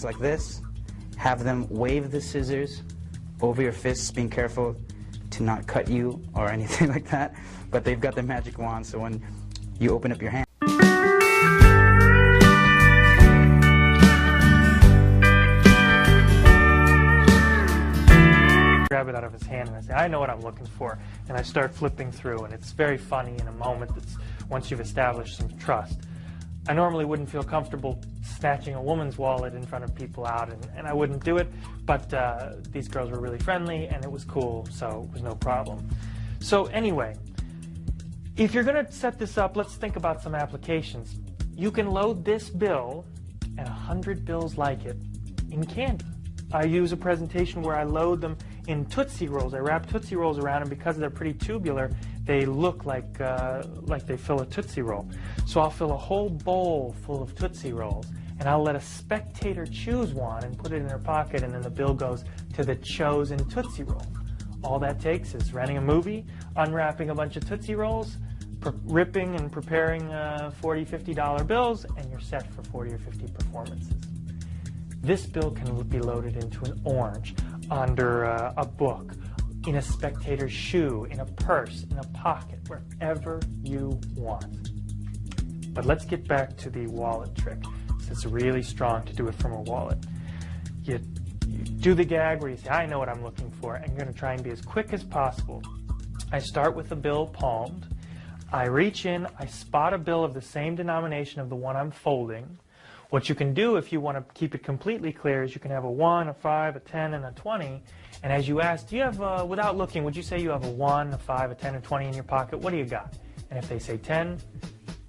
hands like this. Have them wave the scissors over your fists, being careful to not cut you or anything like that. But they've got the magic wand, so when you open up your hand, grab it out of his hand and I say, I know what I'm looking for. And I start flipping through, and it's very funny in a moment that's once you've established some trust. I normally wouldn't feel comfortable snatching a woman's wallet in front of people out, and I wouldn't do it, but these girls were really friendly and it was cool, so it was no problem. So anyway, if you're going to set this up, let's think about some applications. You can load this bill and 100 bills like it in candy. I use a presentation where I load them in Tootsie Rolls. I wrap Tootsie Rolls around, and because they're pretty tubular, they look like they fill a Tootsie Roll. So I'll fill a whole bowl full of Tootsie Rolls, and I'll let a spectator choose one and put it in their pocket, and then the bill goes to the chosen Tootsie Roll. All that takes is renting a movie, unwrapping a bunch of Tootsie Rolls, ripping and preparing $40, $50 bills, and you're set for 40 or 50 performances. This bill can be loaded into an orange, under a book, in a spectator's shoe, in a purse, in a pocket, wherever you want. But let's get back to the wallet trick. It's really strong to do it from a wallet. You do the gag where you say, I know what I'm looking for, and you're going to try and be as quick as possible. I start with the bill palmed. I reach in, I spot a bill of the same denomination of the one I'm folding. What you can do if you want to keep it completely clear is you can have a 1, a 5, a 10, and a 20. And as you ask, do you have, without looking, would you say you have a 1, a 5, a 10, a 20 in your pocket? What do you got? And if they say 10,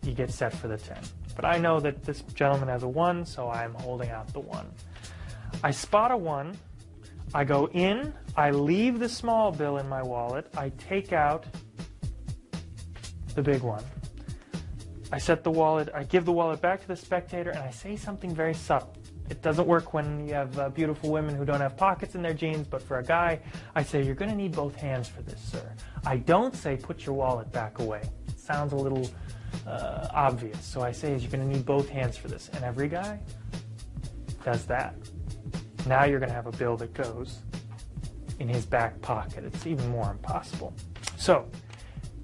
you get set for the 10. But I know that this gentleman has a 1, so I'm holding out the 1. I spot a 1. I go in. I leave the small bill in my wallet. I take out the big one. I set the wallet, I give the wallet back to the spectator, and I say something very subtle. It doesn't work when you have beautiful women who don't have pockets in their jeans, but for a guy, I say, you're going to need both hands for this, sir. I don't say, put your wallet back away. It sounds a little obvious. So I say, you're going to need both hands for this. And every guy does that. Now you're going to have a bill that goes in his back pocket. It's even more impossible. So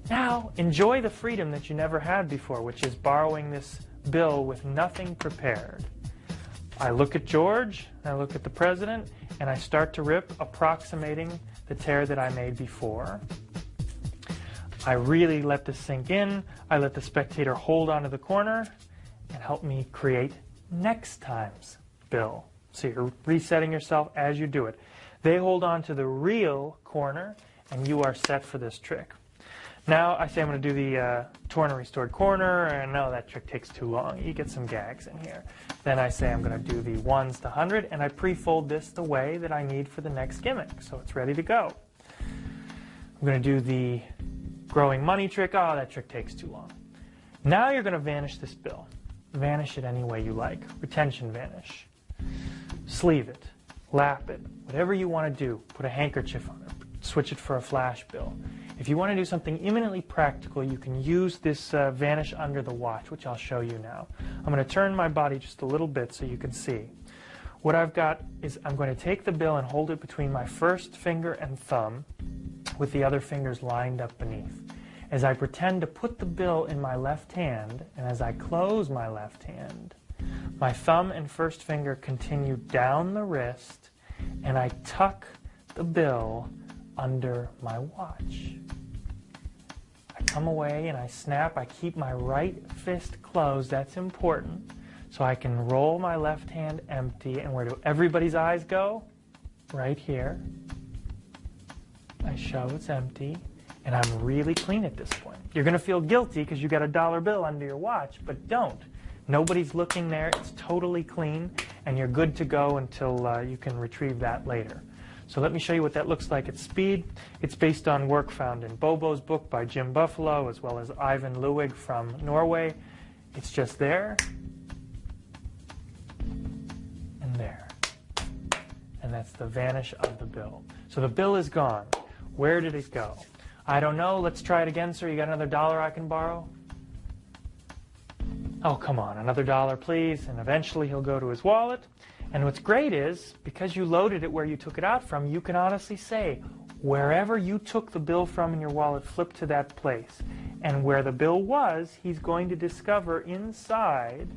now, enjoy the freedom that you never had before, which is borrowing this bill with nothing prepared. I look at George, I look at the president, and I start to rip, approximating the tear that I made before. I really let this sink in. I let the spectator hold onto the corner and help me create next time's bill. So you're resetting yourself as you do it. They hold on to the real corner, and you are set for this trick. Now I say I'm going to do the torn and restored corner, and no, that trick takes too long. You get some gags in here. Then I say I'm going to do the 1s to 100, and I pre-fold this the way that I need for the next gimmick, so it's ready to go. I'm going to do the growing money trick. Oh, that trick takes too long. Now you're going to vanish this bill. Vanish it any way you like. Retention vanish. Sleeve it. Lap it. Whatever you want to do. Put a handkerchief on it. Switch it for a flash bill. If you want to do something imminently practical, you can use this vanish under the watch, which I'll show you now. I'm going to turn my body just a little bit so you can see. What I've got is I'm going to take the bill and hold it between my first finger and thumb with the other fingers lined up beneath. As I pretend to put the bill in my left hand, and as I close my left hand, my thumb and first finger continue down the wrist, and I tuck the bill under my watch. I come away and I snap. I keep my right fist closed. That's important. So I can roll my left hand empty. And where do everybody's eyes go? Right here. I show it's empty. And I'm really clean at this point. You're going to feel guilty because you got a dollar bill under your watch, but don't. Nobody's looking there. It's totally clean. And you're good to go until you can retrieve that later. So let me show you what that looks like at speed. It's based on work found in Bobo's book by Jim Buffalo, as well as Ivan Lewig from Norway. It's just there, and there. And that's the vanish of the bill. So the bill is gone. Where did it go? I don't know. Let's try it again, sir. You got another dollar I can borrow? Oh, come on. Another dollar, please. And eventually he'll go to his wallet. And what's great is, because you loaded it where you took it out from, you can honestly say, wherever you took the bill from in your wallet, flip to that place. And where the bill was, he's going to discover inside,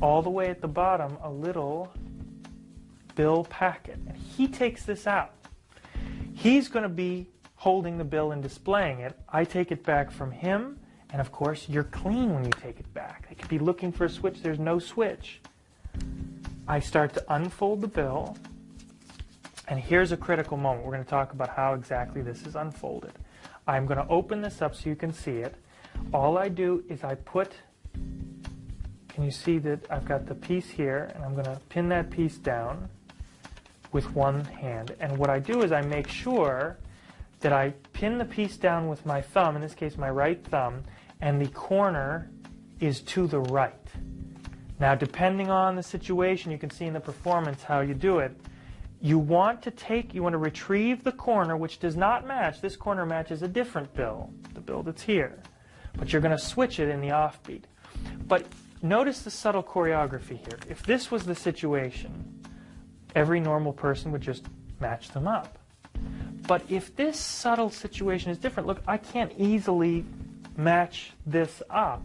all the way at the bottom, a little bill packet. And he takes this out. He's going to be holding the bill and displaying it. I take it back from him, and of course, you're clean when you take it back. They could be looking for a switch. There's no switch. I start to unfold the bill, and here's a critical moment. We're going to talk about how exactly this is unfolded. I'm going to open this up so you can see it. All I do is I put, can you see that I've got the piece here, and I'm going to pin that piece down with one hand. And what I do is I make sure that I pin the piece down with my thumb, in this case my right thumb, and the corner is to the right. Now, depending on the situation, you can see in the performance how you do it. You want to retrieve the corner, which does not match. This corner matches a different bill, the bill that's here. But you're going to switch it in the offbeat. But notice the subtle choreography here. If this was the situation, every normal person would just match them up. But if this subtle situation is different, look, I can't easily match this up.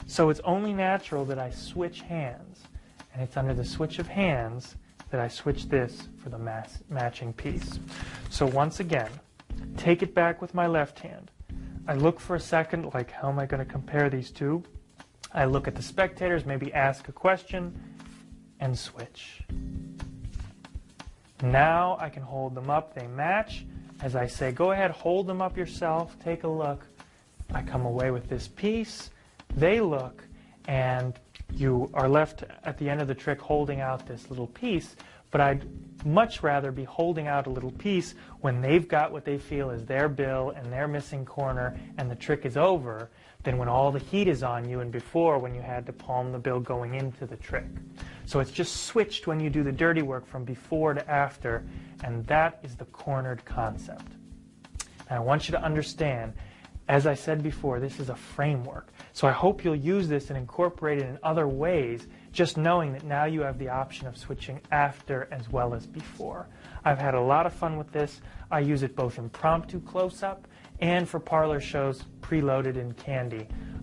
So it's only natural that I switch hands. And it's under the switch of hands that I switch this for the matching piece. So once again, take it back with my left hand. I look for a second, like, how am I going to compare these two? I look at the spectators, maybe ask a question, and switch. Now I can hold them up. They match. As I say, go ahead, hold them up yourself. Take a look. I come away with this piece. They look, and you are left at the end of the trick holding out this little piece. But I'd much rather be holding out a little piece when they've got what they feel is their bill and their missing corner and the trick is over than when all the heat is on you and before when you had to palm the bill going into the trick. So it's just switched when you do the dirty work from before to after, and that is the cornered concept. And I want you to understand, as I said before, this is a framework. So I hope you'll use this and incorporate it in other ways, just knowing that now you have the option of switching after as well as before. I've had a lot of fun with this. I use it both impromptu close-up and for parlor shows preloaded in Candy.